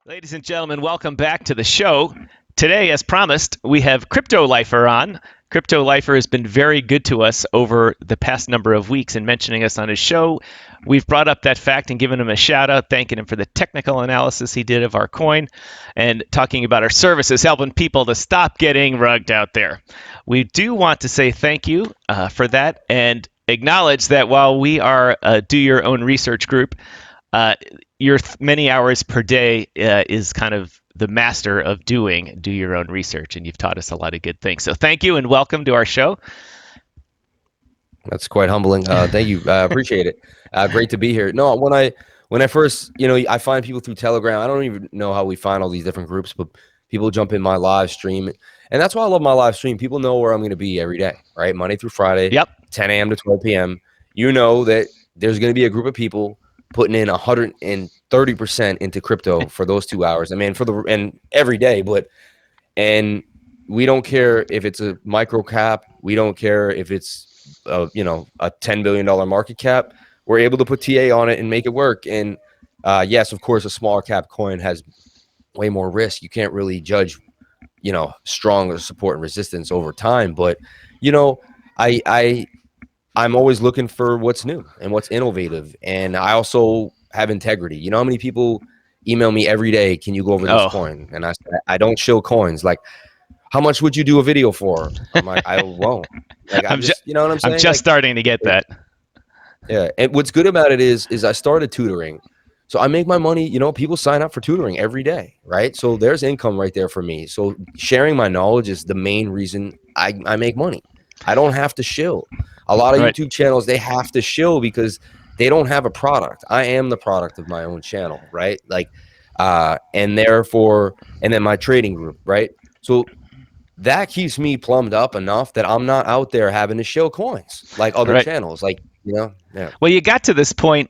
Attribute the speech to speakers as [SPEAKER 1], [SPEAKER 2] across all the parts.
[SPEAKER 1] Ladies and gentlemen, welcome back to the show. Today, as promised, we have Crypto Lifer on. Crypto Lifer has been very good to us over the past number of weeks in mentioning us on his show. We've brought up that fact and given him a shout out, thanking him for the technical analysis he did of our coin and talking about our services, helping people to stop getting rugged out there. We do want to say thank you for that and acknowledge that while we are a do your own research group, your many hours per day is kind of the master of do your own research, and you've taught us a lot of good things. So thank you and welcome to our show.
[SPEAKER 2] That's quite humbling. Thank you. I appreciate it. Great to be here. No, when I first, I find people through Telegram. I don't even know how we find all these different groups, but people jump in my live stream. And that's why I love my live stream. People know where I'm going to be every day, right? Monday through Friday,
[SPEAKER 1] Yep.
[SPEAKER 2] 10 a.m. to 12 p.m. You know that there's going to be a group of people putting in 130% into crypto for those 2 hours. I mean, and every day, and we don't care if it's a micro cap. We don't care if it's a $10 billion market cap. We're able to put TA on it and make it work. And yes, of course, a smaller cap coin has way more risk. You can't really judge, strong support and resistance over time. But, I'm always looking for what's new and what's innovative. And I also have integrity. You know how many people email me every day, can you go over this coin? And I said, I don't shill coins. Like, how much would you do a video for? I'm like, I won't. Like, you know what I'm saying?
[SPEAKER 1] I'm just starting to get that.
[SPEAKER 2] Yeah. And what's good about it is I started tutoring. So I make my money, people sign up for tutoring every day, right? So there's income right there for me. So sharing my knowledge is the main reason I make money. I don't have to shill. A lot of YouTube channels, they have to shill because they don't have a product. I am the product of my own channel, right? Like, and then my trading group, right? So that keeps me plumbed up enough that I'm not out there having to shill coins like other channels. Like, yeah.
[SPEAKER 1] Well, you got to this point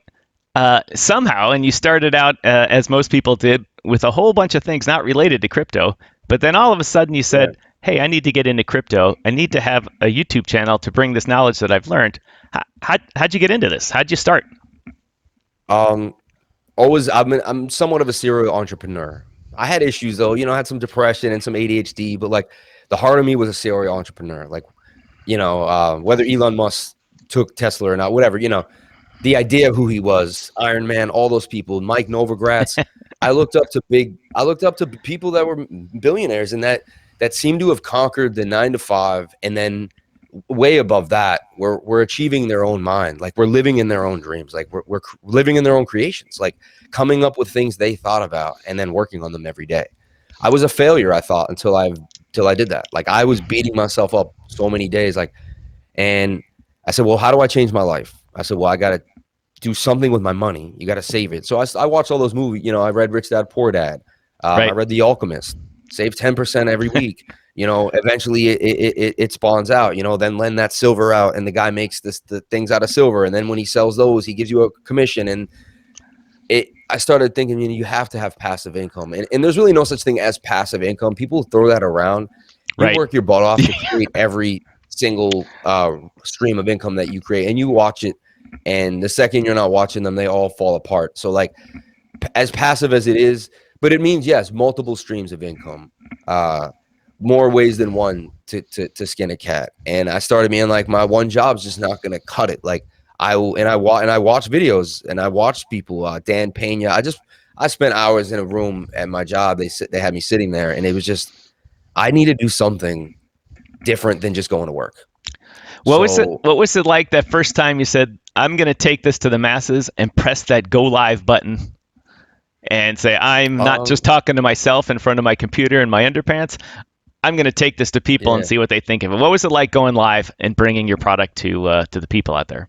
[SPEAKER 1] somehow, and you started out, as most people did, with a whole bunch of things not related to crypto. But then all of a sudden you said, hey, I need to get into crypto. I need to have a YouTube channel to bring this knowledge that I've learned. How'd you get into this? How'd you start?
[SPEAKER 2] I'm somewhat of a serial entrepreneur. I had issues though, I had some depression and some ADHD, but like the heart of me was a serial entrepreneur. Like, whether Elon Musk took Tesla or not, whatever, the idea of who he was, Iron Man, all those people, Mike Novogratz. I looked up to people that were billionaires and that seem to have conquered the 9-to-5, and then way above that, we're achieving their own mind. Like, we're living in their own dreams. Like, we're living in their own creations, like coming up with things they thought about and then working on them every day. I was a failure, I thought, until I did that. Like, I was beating myself up so many days. And I said, well, how do I change my life? I said, well, I got to do something with my money. You got to save it. So I watched all those movies. I read Rich Dad, Poor Dad. I read The Alchemist. Save 10% every week. Eventually it spawns out. Then lend that silver out, and the guy makes the things out of silver. And then when he sells those, he gives you a commission. And I started thinking, you have to have passive income, and there's really no such thing as passive income. People throw that around. You work your butt off to create every single stream of income that you create, and you watch it. And the second you're not watching them, they all fall apart. So, like, as passive as it is, but it means, yes, multiple streams of income, more ways than one to skin a cat. And I started being like, my one job's just not going to cut it. Like, I watch videos and I watch people, Dan Pena. I spent hours in a room at my job. They had me sitting there, and it was just, I need to do something different than just going to work.
[SPEAKER 1] What was it like that first time you said, I'm going to take this to the masses, and press that go live button and say, I'm not just talking to myself in front of my computer in my underpants. I'm going to take this to people and see what they think of it. What was it like going live and bringing your product to the people out there?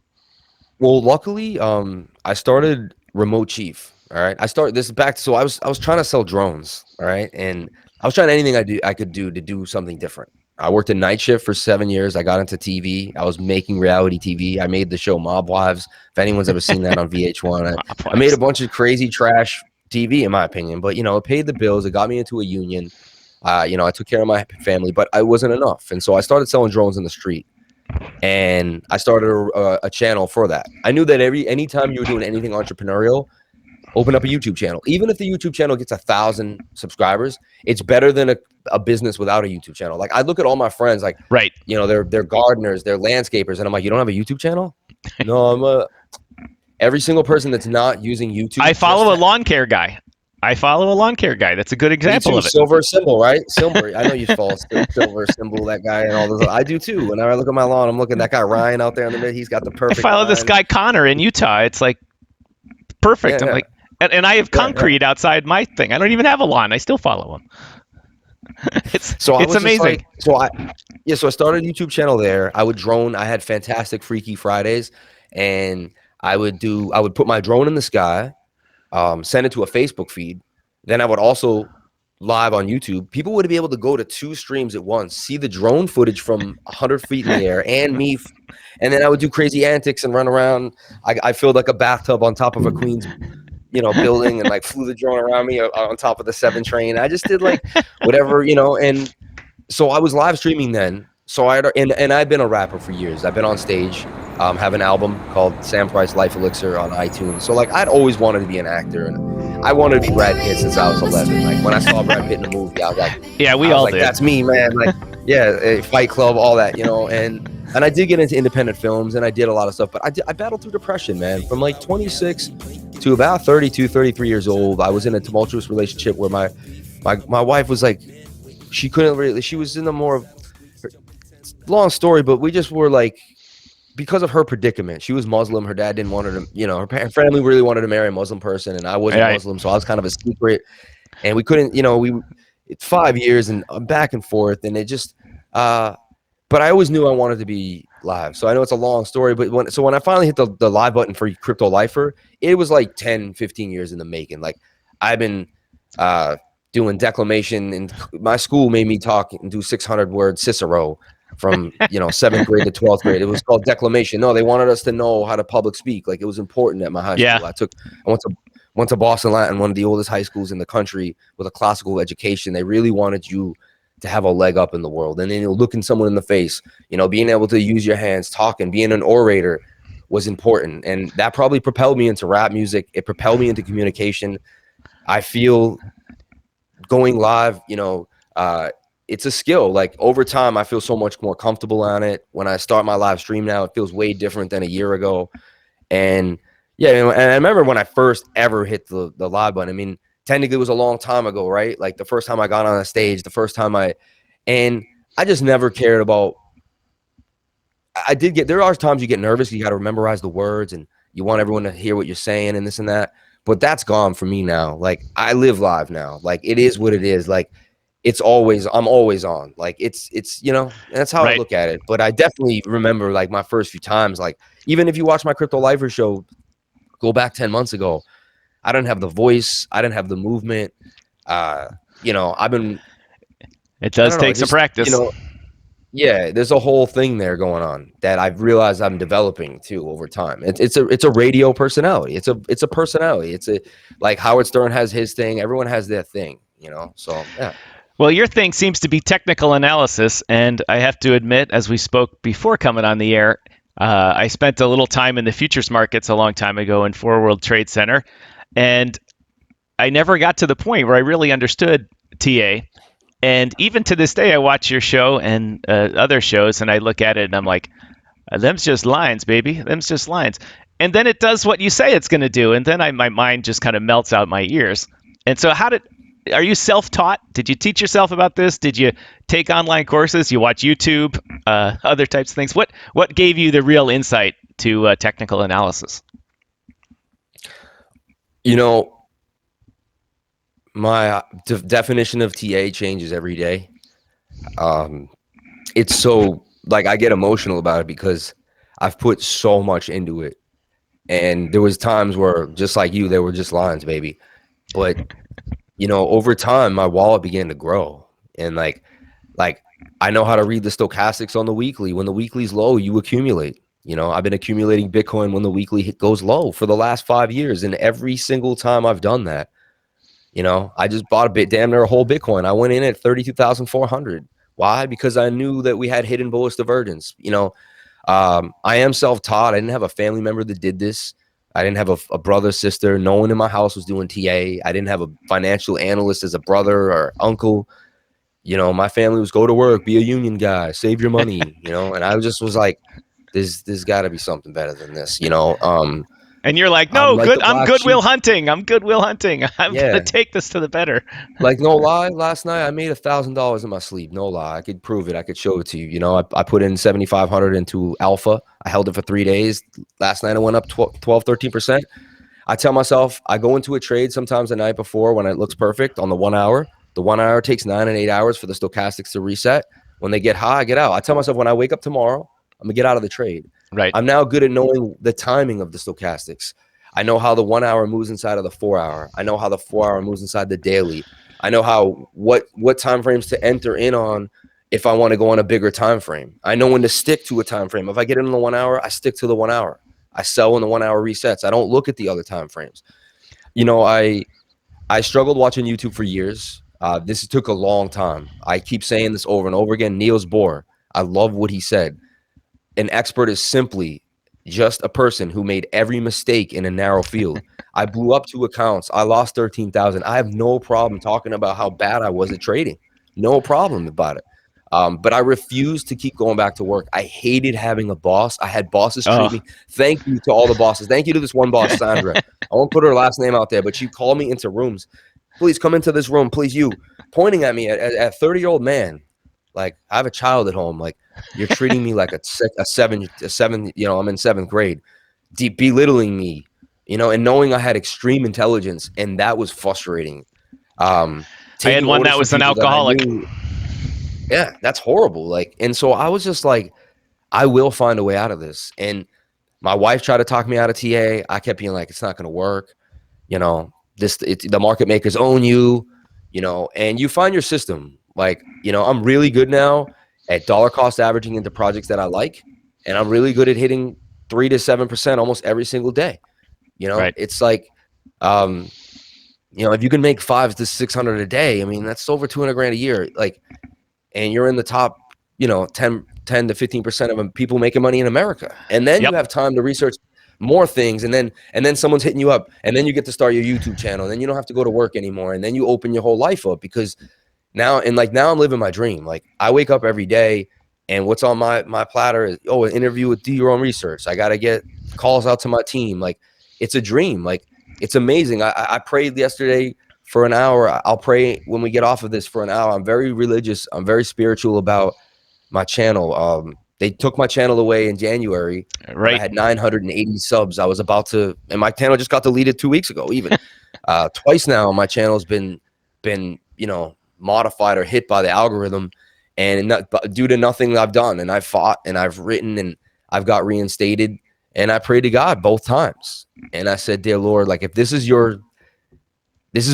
[SPEAKER 2] Well, luckily, I started Remote Chief. All right. So I was trying to sell drones. All right. And I was trying anything I could do to do something different. I worked a night shift for 7 years. I got into TV. I was making reality TV. I made the show Mob Wives. If anyone's ever seen that on VH1, I made a bunch of crazy trash TV, in my opinion. But, it paid the bills. It got me into a union. I took care of my family, but it wasn't enough. And so I started selling drones in the street. And I started a channel for that. I knew that anytime you were doing anything entrepreneurial, Open up a YouTube channel. Even if the YouTube channel gets 1,000 subscribers, it's better than a business without a YouTube channel. Like I look at all my friends, like,
[SPEAKER 1] Right.
[SPEAKER 2] they're gardeners, they're landscapers, and I'm like, you don't have a YouTube channel? No, every single person that's not using YouTube.
[SPEAKER 1] I follow a lawn care guy. That's a good example
[SPEAKER 2] too,
[SPEAKER 1] of it.
[SPEAKER 2] Silver Symbol, right? Silver. I know you follow Silver Symbol, that guy, and all this. I do too. Whenever I look at my lawn, I'm looking at that guy Ryan out there in the mid. He's got the
[SPEAKER 1] I
[SPEAKER 2] perfect.
[SPEAKER 1] follow this guy Connor in Utah. It's like perfect. I'm like, and I have concrete outside my thing. I don't even have a lawn. I still follow him. It's amazing.
[SPEAKER 2] So I started a YouTube channel there. I would drone. I had fantastic Freaky Fridays, and I would put my drone in the sky, send it to a Facebook feed. Then I would also live on YouTube. People would be able to go to 2 streams at once, see the drone footage from 100 feet in the air and me. And then I would do crazy antics and run around. I filled like a bathtub on top of a Queens building and like flew the drone around me on top of the 7 train. I just did like whatever, and so I was live streaming then. So and I've been a rapper for years. I've been on stage, have an album called Sam Price Life Elixir on iTunes. So like I'd always wanted to be an actor, and I wanted to be Brad Pitt since I was 11. Like when I saw Brad Pitt in the movie, I was like,
[SPEAKER 1] yeah, we all did.
[SPEAKER 2] That's me, man. Like, yeah, Fight Club, all that, and I did get into independent films, and I did a lot of stuff, but I battled through depression, man. From like 26 to about 32, 33 years old, I was in a tumultuous relationship where my wife was like, she was in the more, long story, but we just were like, because of her predicament. She was Muslim. Her dad didn't want her to, her family really wanted to marry a Muslim person, and I wasn't Muslim, so I was kind of a secret, and we couldn't, it's 5 years and back and forth, and it just, but I always knew I wanted to be live. So I know it's a long story, but when I finally hit the live button for Crypto Lifer, it was like 10, 15 years in the making. Like I've been doing declamation, and my school made me talk and do 600 word Cicero from 7th grade to 12th grade. It was called declamation. No, they wanted us to know how to public speak. Like it was important at my high school. I went to Boston Latin, one of the oldest high schools in the country with a classical education. They really wanted you to have a leg up in the world. And then looking someone in the face, being able to use your hands, talking, being an orator was important. And that probably propelled me into rap music. It propelled me into communication. I feel going live, it's a skill. Like over time, I feel so much more comfortable on it. When I start my live stream now, it feels way different than a year ago. And yeah, and I remember when I first ever hit the live button. I mean, technically it was a long time ago, right? Like the first time I got on a stage, and I just never cared about, there are times you get nervous, you got to memorize the words and you want everyone to hear what you're saying and this and that, but that's gone for me now. Like I live live now. Like it is what it is. Like I'm always on. Like it's that's how I look at it. But I definitely remember like my first few times, like even if you watch my Crypto Lifer show, go back 10 months ago, I didn't have the voice. I didn't have the movement.
[SPEAKER 1] It does take some practice.
[SPEAKER 2] Yeah, there's a whole thing there going on that I've realized I'm developing too over time. It's a radio personality. It's a personality. It's like Howard Stern has his thing. Everyone has their thing, So yeah.
[SPEAKER 1] Well, your thing seems to be technical analysis, and I have to admit, as we spoke before coming on the air, I spent a little time in the futures markets a long time ago in Four World Trade Center, and I never got to the point where I really understood TA. And even to this day, I watch your show and other shows, and I look at it, and I'm like, them's just lines, baby. Them's just lines. And then it does what you say it's going to do, and then my mind just kind of melts out my ears. And so are you self-taught? Did you teach yourself about this? Did you take online courses? You watch YouTube, other types of things? What gave you the real insight to technical analysis?
[SPEAKER 2] My definition of TA changes every day. It's so, like, I get emotional about it because I've put so much into it. And there was times where, just like you, they were just lines, baby. But, over time, my wallet began to grow. And like I know how to read the stochastics on the weekly. When the weekly's low, you accumulate. I've been accumulating Bitcoin when the weekly goes low for the last 5 years. And every single time I've done that, I just bought damn near a whole Bitcoin. I went in at 32,400. Why? Because I knew that we had hidden bullish divergence. I am self-taught. I didn't have a family member that did this. I didn't have a brother, sister. No one in my house was doing TA. I didn't have a financial analyst as a brother or uncle. My family was go to work, be a union guy, save your money, and I just was like, there's got to be something better than this.
[SPEAKER 1] And you're like,
[SPEAKER 2] I'm
[SPEAKER 1] no,
[SPEAKER 2] like
[SPEAKER 1] good.
[SPEAKER 2] the
[SPEAKER 1] I'm
[SPEAKER 2] black
[SPEAKER 1] Goodwill
[SPEAKER 2] sheep.
[SPEAKER 1] Hunting. I'm Goodwill Hunting. I'm gonna
[SPEAKER 2] Yeah.
[SPEAKER 1] take this to the better.
[SPEAKER 2] Like, no lie, last night I made $1,000 in my sleep. No lie. I could prove it. I could show it to you. I put in 7,500 into alpha. I held it for 3 days. Last night I went up 12, 13%. I tell myself I go into a trade sometimes the night before when it looks perfect on the 1 hour. The 1 hour takes 9 and 8 hours for the stochastics to reset. When they get high, I get out. I tell myself when I wake up tomorrow, I'm gonna get out of the trade.
[SPEAKER 1] Right.
[SPEAKER 2] I'm now good at knowing the timing of the stochastics. I know how the 1 hour moves inside of the 4 hour. I know how the 4 hour moves inside the daily. I know how what time frames to enter in on if I want to go on a bigger time frame. I know when to stick to a time frame. If I get in the 1 hour, I stick to the 1 hour. I sell when the 1 hour resets. I don't look at the other time frames. I struggled watching YouTube for years. This took a long time. I keep saying this over and over again. Niels Bohr, I love what he said. An expert is simply just a person who made every mistake in a narrow field. I blew up 2 accounts. I lost 13,000. I have no problem talking about how bad I was at trading. No problem about it. But I refused to keep going back to work. I hated having a boss. I had bosses treat me. Thank you to all the bosses. Thank you to this one boss, Sandra. I won't put her last name out there, but she called me into rooms. Please come into this room. Please, you. Pointing at me at a 30-year-old man. Like, I have a child at home. Like, you're treating me like a seven, I'm in 7th grade, belittling me, and knowing I had extreme intelligence, and that was frustrating.
[SPEAKER 1] I had one that was an alcoholic.
[SPEAKER 2] Yeah, that's horrible. Like, and so I was just like, I will find a way out of this. And my wife tried to talk me out of TA. I kept being like, it's not going to work. The market makers own you, and you find your system. Like, I'm really good now at dollar cost averaging into projects that I like. And I'm really good at hitting 3 to 7% almost every single day.
[SPEAKER 1] Right.
[SPEAKER 2] It's like, if you can make 500 to 600 a day, I mean, that's over 200 grand a year. Like, and you're in the top, 10 to 15% of people making money in America. And then you have time to research more things. And then someone's hitting you up, and then you get to start your YouTube channel, and then you don't have to go to work anymore. And then you open your whole life up because now I'm living my dream. Like, I wake up every day, and what's on my platter is, an interview with DYOR Research. I got to get calls out to my team. Like, it's a dream. Like, it's amazing. I prayed yesterday for an hour. I'll pray when we get off of this for an hour. I'm very religious. I'm very spiritual about my channel. They took my channel away in January.
[SPEAKER 1] Right.
[SPEAKER 2] I had 980 subs. I was about to, and my channel just got deleted 2 weeks ago. Even twice now, my channel's been modified or hit by the algorithm, and due to nothing I've done. And I've fought, and I've written, and I've got reinstated. And I prayed to God both times. And I said, dear Lord, like, if this is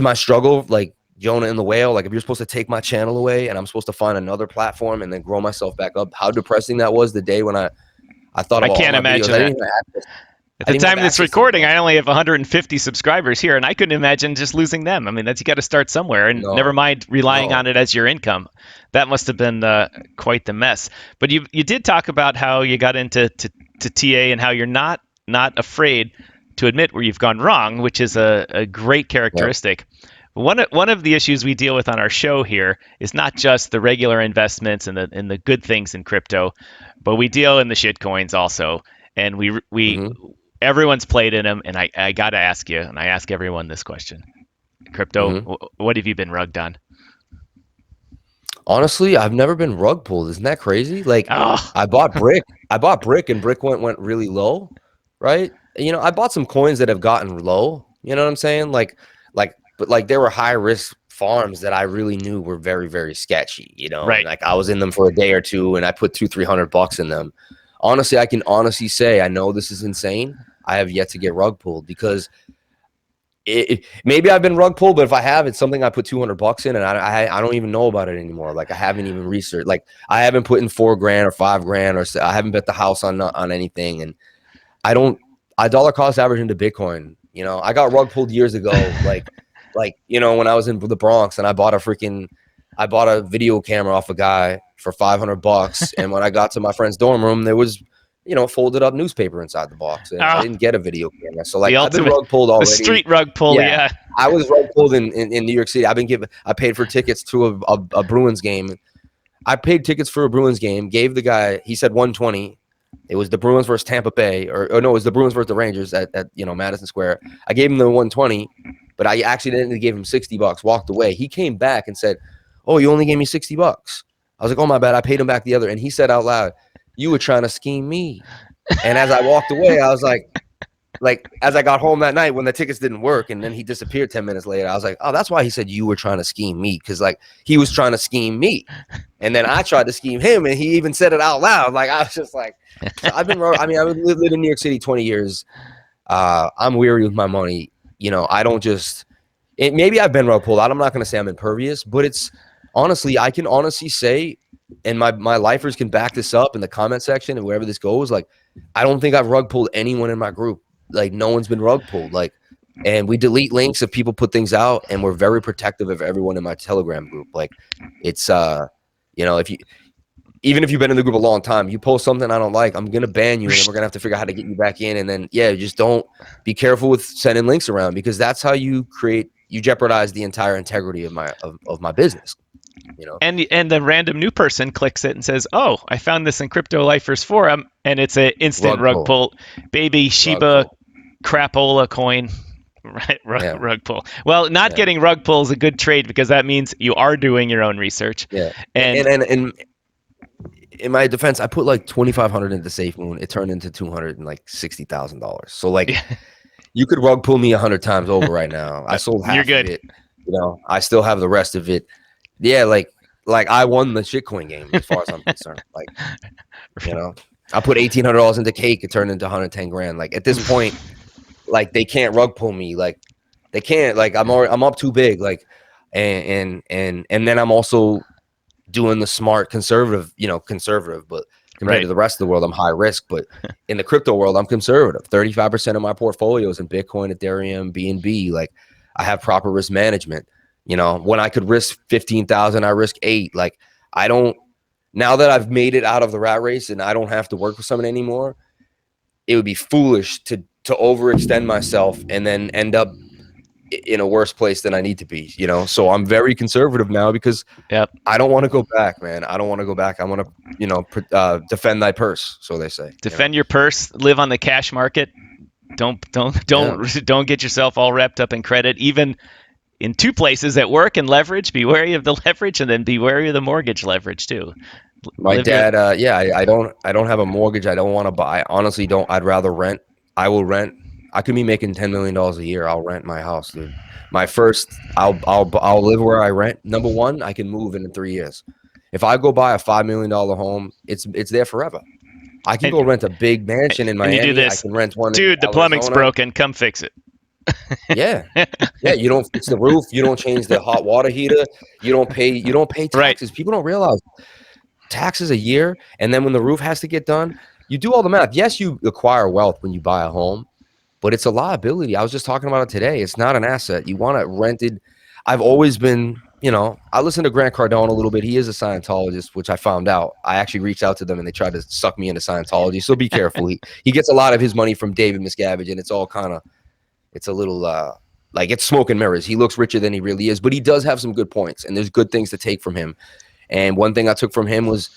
[SPEAKER 2] my struggle, like Jonah and the whale, like, if you're supposed to take my channel away and I'm supposed to find another platform and then grow myself back up, how depressing that was the day when I thought about
[SPEAKER 1] I can't
[SPEAKER 2] all my
[SPEAKER 1] imagine
[SPEAKER 2] videos.
[SPEAKER 1] that.
[SPEAKER 2] I didn't even have
[SPEAKER 1] At the time of this recording, I only have 150 subscribers here, and I couldn't imagine just losing them. I mean, you got to start somewhere, and never mind relying on it as your income. That must have been quite the mess. But you did talk about how you got into TA and how you're not afraid to admit where you've gone wrong, which is a great characteristic. Yep. One of the issues we deal with on our show here is not just the regular investments and the good things in crypto, but we deal in the shit coins also, and we everyone's played in them. And I got to ask you, and I ask everyone this question: crypto, what have you been rugged on?
[SPEAKER 2] Honestly, I've never been rug pulled. Isn't that crazy? Like, I bought Brick, and Brick went really low, right? I bought some coins that have gotten low. You know what I'm saying? But there were high risk farms that I really knew were very, very sketchy.
[SPEAKER 1] Right.
[SPEAKER 2] Like, I was in them for a day or two, and I put $200-300 in them. Honestly, I can honestly say, I know this is insane. I have yet to get rug pulled because maybe I've been rug pulled, but if I have, it's something I put $200 in, and I don't even know about it anymore. Like, I haven't even researched. Like, I haven't put in $4,000 or $5,000, or I haven't bet the house on anything, and I dollar cost average into Bitcoin. I got rug pulled years ago, like when I was in the Bronx, and I bought a video camera off a guy for $500, and when I got to my friend's dorm room, there was folded up newspaper inside the box. And I
[SPEAKER 1] Oh,
[SPEAKER 2] didn't get a video camera. So
[SPEAKER 1] the
[SPEAKER 2] like I've been
[SPEAKER 1] ultimate,
[SPEAKER 2] rug pulled
[SPEAKER 1] the
[SPEAKER 2] already.
[SPEAKER 1] street rug pull.
[SPEAKER 2] Yeah.
[SPEAKER 1] Yeah.
[SPEAKER 2] I was rug pulled in New York City. I paid for tickets to a Bruins game. I paid tickets for a Bruins game, gave the guy, he said 120. It was the Bruins versus Tampa Bay, or no, it was the Bruins versus the Rangers at Madison Square. I gave him the 120, but I accidentally gave him $60, walked away. He came back and said, "Oh, you only gave me $60." I was like, "Oh, my bad. I paid him back the other." And he said out loud, "You were trying to scheme me." And as I walked away, I was like, as I got home that night when the tickets didn't work and then he disappeared 10 minutes later, I was like, oh, that's why he said you were trying to scheme me, because like he was trying to scheme me. And then I tried to scheme him and he even said it out loud. Like I was just like, so I've lived in New York City 20 years. I'm weary with my money. I don't just maybe I've been rug pulled out. I'm not going to say I'm impervious, but it's honestly, I can honestly say, and my lifers can back this up in the comment section and wherever this goes, like I don't think I've rug pulled anyone in my group. Like no one's been rug pulled. Like, and we delete links if people put things out, and we're very protective of everyone in my Telegram group. Like, it's even if you've been in the group a long time, you post something I don't like, I'm gonna ban you, and then we're gonna have to figure out how to get you back in. And then just don't be careful with sending links around, because that's how you jeopardize the entire integrity of my business.
[SPEAKER 1] And the random new person clicks it and says, "Oh, I found this in Crypto Lifers forum," and it's an instant rug pull. Baby Shiba crapola coin, right? Rug pull. Well, not getting rug pull is a good trade, because that means you are doing your own research.
[SPEAKER 2] Yeah, and in my defense, I put like $2,500 into SafeMoon. It turned into $260,000. So like, you could rug pull me 100 times over right now. I sold half of it. I still have the rest of it. Yeah, like I won the shitcoin game as far as I'm concerned. Like, I put $1,800 into cake. It turned into 110 grand. Like at this point, like they can't rug pull me. Like they can't. Like I'm up too big. Like, and then I'm also doing the smart conservative, but compared to the rest of the world, I'm high risk. But in the crypto world, I'm conservative. 35% of my portfolio is in Bitcoin, Ethereum, BNB. Like I have proper risk management. When I could risk 15,000, I risk 8. Like I don't, now that I've made it out of the rat race and I don't have to work with someone anymore, it would be foolish to overextend myself and then end up in a worse place than I need to be, So I'm very conservative now, because I don't want to go back, man. I don't want to go back. I want to, defend thy purse, so they say.
[SPEAKER 1] Defend your purse. Live on the cash market. Don't get yourself all wrapped up in credit. Even in two places, at work and leverage, be wary of the leverage, and then be wary of the mortgage leverage too.
[SPEAKER 2] My dad, I don't have a mortgage. I don't want to buy. I honestly don't. I'd rather rent. I will rent. I could be making $10 million a year. I'll rent my house, dude. I'll live where I rent. Number one, I can move in 3 years. If I go buy a $5 million home, it's there forever. I can go rent a big mansion in Miami.
[SPEAKER 1] You do this.
[SPEAKER 2] I can rent one.
[SPEAKER 1] Dude, the plumbing's broken. Come fix it.
[SPEAKER 2] Yeah. You don't fix the roof. You don't change the hot water heater. You don't pay taxes. Right. People don't realize taxes a year, and then when the roof has to get done, you do all the math. Yes, you acquire wealth when you buy a home, but it's a liability. I was just talking about it today. It's not an asset. You want it rented. I've always been, I listen to Grant Cardone a little bit. He is a Scientologist, which I found out. I actually reached out to them and they tried to suck me into Scientology. So be careful. He gets a lot of his money from David Miscavige, and it's all kind of, it's a little like it's smoke and mirrors. He looks richer than he really is, but he does have some good points, and there's good things to take from him. And one thing I took from him was,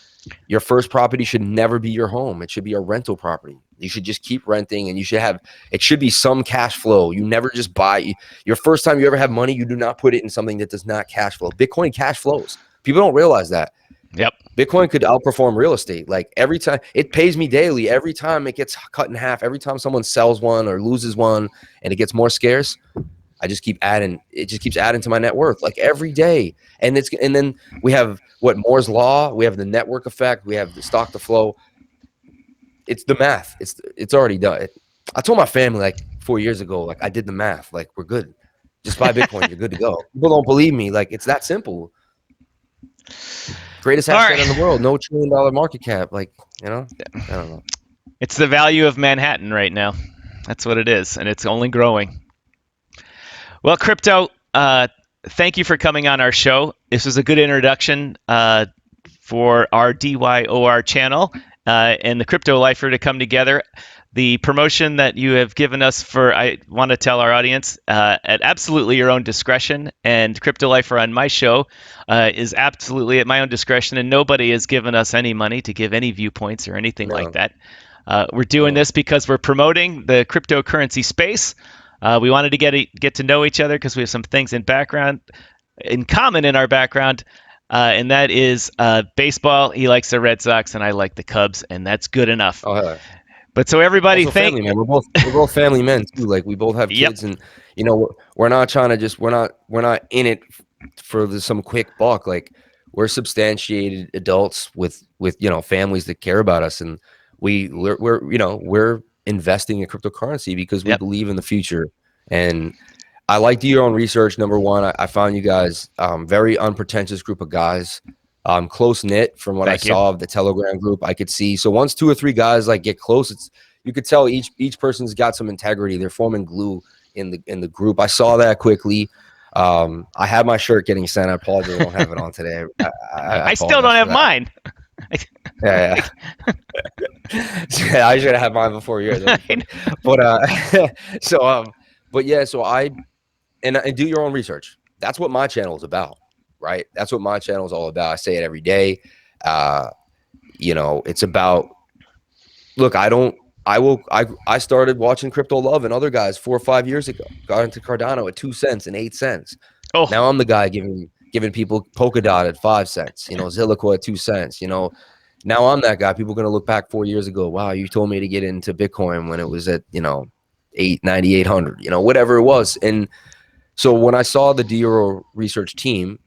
[SPEAKER 2] your first property should never be your home. It should be a rental property. You should just keep renting, and it should be some cash flow. You never just buy. Your first time you ever have money, you do not put it in something that does not cash flow. Bitcoin cash flows. People don't realize that.
[SPEAKER 1] Yep.
[SPEAKER 2] Bitcoin could outperform real estate. Like every time it pays me daily, every time it gets cut in half, every time someone sells one or loses one and it gets more scarce, I just keep adding. It just keeps adding to my net worth, like every day. And then we have Moore's law. We have the network effect. We have the stock to flow. It's the math. It's already done. I told my family like 4 years ago, like I did the math. Like we're good. Just buy Bitcoin. You're good to go. People don't believe me. Like it's that simple. Greatest asset in the world. No $1 trillion market cap. Like I don't know.
[SPEAKER 1] It's the value of Manhattan right now. That's what it is, and it's only growing. Well, Crypto, thank you for coming on our show. This was a good introduction for our DYOR channel, and the Crypto Lifer to come together. The promotion that you have given us for, I want to tell our audience, at absolutely your own discretion. And Crypto Lifer on my show is absolutely at my own discretion, and nobody has given us any money to give any viewpoints or anything like
[SPEAKER 2] No,
[SPEAKER 1] that. We're doing
[SPEAKER 2] no.
[SPEAKER 1] this because we're promoting the cryptocurrency space. We wanted to get to know each other because we have some things in common in our background, and that is baseball. He likes the Red Sox, and I like the Cubs, and that's good enough.
[SPEAKER 2] Oh, yeah.
[SPEAKER 1] But so everybody,
[SPEAKER 2] Also family, man. We're both family men too. Like we both have
[SPEAKER 1] yep,
[SPEAKER 2] kids, and we're not trying to just we're not in it for some quick buck. Like we're substantiated adults with families that care about us, and we're investing in cryptocurrency because we
[SPEAKER 1] yep.
[SPEAKER 2] believe in the future. And I like to do your own research. Number one, I found you guys very unpretentious group of guys, close knit from what I
[SPEAKER 1] Thank you.
[SPEAKER 2] saw of the Telegram group. I could see. So once 2 or 3 guys like get close, you could tell each person's got some integrity. They're forming glue in the group. I saw that quickly. I have my shirt getting sent. I apologize. I don't have it on today. I
[SPEAKER 1] I still don't
[SPEAKER 2] apologize
[SPEAKER 1] have
[SPEAKER 2] for that.
[SPEAKER 1] mine.
[SPEAKER 2] Yeah. Yeah, I should have had mine before yours. But so I and do your own research. That's what my channel is about, right? That's what my channel is all about. I say it every day. It's about, look, I started watching Crypto Love and other guys 4 or 5 years ago. Got into Cardano at 2 cents and 8 cents.
[SPEAKER 1] Oh,
[SPEAKER 2] Now I'm the guy giving people Polkadot at 5 cents, Zillico at 2 cents, Now I'm that guy. People are going to look back 4 years ago. Wow, you told me to get into Bitcoin when it was at, 9,800, whatever it was. And so when I saw the DYOR research team,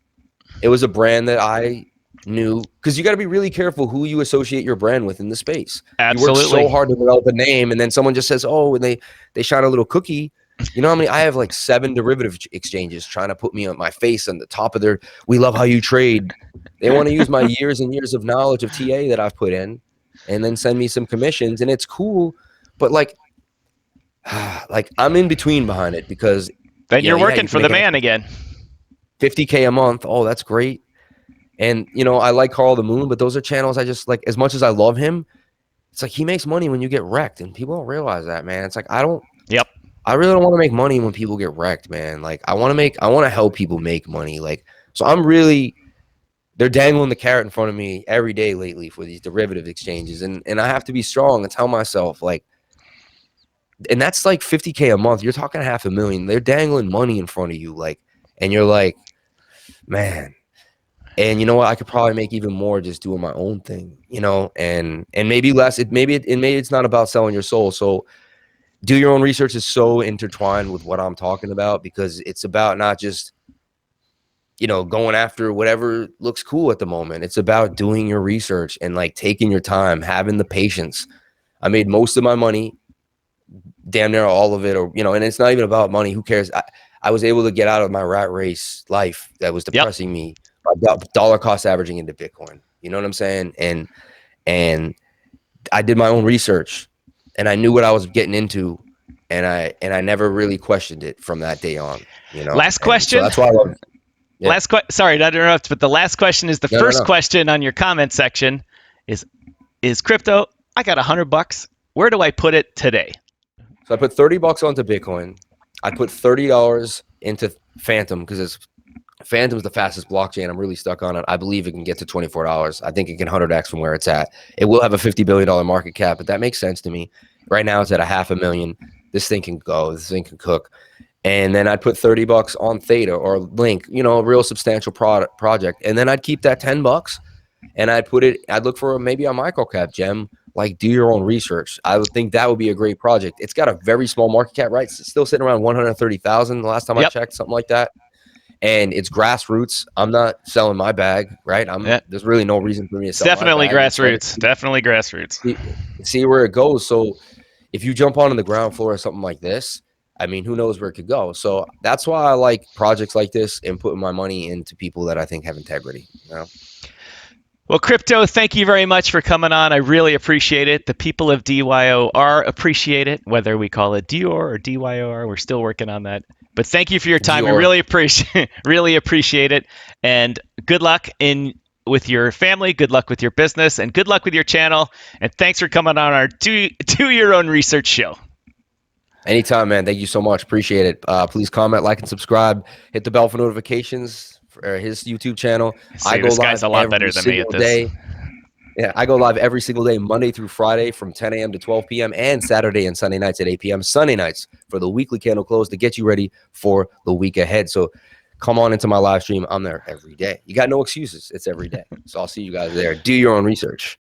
[SPEAKER 2] it was a brand that I knew, because you got to be really careful who you associate your brand with in the space.
[SPEAKER 1] absolutely.
[SPEAKER 2] You work so hard to develop a name, and then someone just says, "Oh," and they shine a little cookie. You know how many? I have like 7 derivative exchanges trying to put me on my face on the top of their. We love how you trade. They want to use my years and years of knowledge of TA that I've put in, and then send me some commissions, and it's cool. But like I'm in between behind it because
[SPEAKER 1] Then you're working
[SPEAKER 2] you
[SPEAKER 1] for the man again.
[SPEAKER 2] $50K a month. Oh, that's great. And I like Carl the Moon, but those are channels I just like. As much as I love him, it's like he makes money when you get wrecked, and people don't realize that, man. It's like
[SPEAKER 1] Yep.
[SPEAKER 2] I really don't want to make money when people get wrecked, man. Like I want to help people make money. Like, so they're dangling the carrot in front of me every day lately for these derivative exchanges, and I have to be strong and tell myself like, and that's like $50K a month. You're talking $500,000. They're dangling money in front of you, like, and you're like, man. And you know what? I could probably make even more just doing my own thing, and maybe less. Maybe it's not about selling your soul. So do your own research is so intertwined with what I'm talking about, because it's about not just, going after whatever looks cool at the moment. It's about doing your research and like taking your time, having the patience. I made most of my money, damn near all of it, and it's not even about money. Who cares? I was able to get out of my rat race life that was depressing me. Dollar cost averaging into Bitcoin. You know what I'm saying? And I did my own research, and I knew what I was getting into, and I never really questioned it from that day on.
[SPEAKER 1] Last question.
[SPEAKER 2] So that's why I love it. Yeah.
[SPEAKER 1] Sorry to interrupt, but the last question is the first question on your comment section. Is crypto? I got $100. Where do I put it today?
[SPEAKER 2] So I put $30 onto Bitcoin. I put $30 into Phantom because Phantom's the fastest blockchain. I'm really stuck on it. I believe it can get to $24. I think it can 100x from where it's at. It will have a $50 billion market cap, but that makes sense to me. Right now it's at $500,000. This thing can go. This thing can cook. And then I'd put $30 on Theta or Link, a real substantial project. And then I'd keep that $10 and I'd look for maybe a micro cap gem. Like, do your own research. I would think that would be a great project. It's got a very small market cap, right? It's still sitting around 130,000 the last time I checked, something like that. And it's grassroots. I'm not selling my bag, right? There's really no reason for me to sell
[SPEAKER 1] Definitely
[SPEAKER 2] my bag.
[SPEAKER 1] grassroots. Definitely grassroots.
[SPEAKER 2] See where it goes. So if you jump on the ground floor or something like this, I mean, who knows where it could go? So that's why I like projects like this and putting my money into people that I think have integrity.
[SPEAKER 1] Well, Crypto, thank you very much for coming on. I really appreciate it. The people of DYOR appreciate it, whether we call it DYOR or DYOR. We're still working on that. But thank you for your time.
[SPEAKER 2] DYOR.
[SPEAKER 1] We really appreciate it. And good luck in with your family. Good luck with your business, and good luck with your channel. And thanks for coming on our do your own research show.
[SPEAKER 2] Anytime, man. Thank you so much. Appreciate it. Please comment, like, and subscribe. Hit the bell for notifications for his YouTube channel.
[SPEAKER 1] See, this guy's a lot better than me at this.
[SPEAKER 2] Day. Yeah, I go live every single day, Monday through Friday from 10 a.m. to 12 p.m. and Saturday and Sunday nights at 8 p.m. Sunday nights for the weekly candle close to get you ready for the week ahead. So come on into my live stream. I'm there every day. You got no excuses. It's every day. So I'll see you guys there. Do your own research.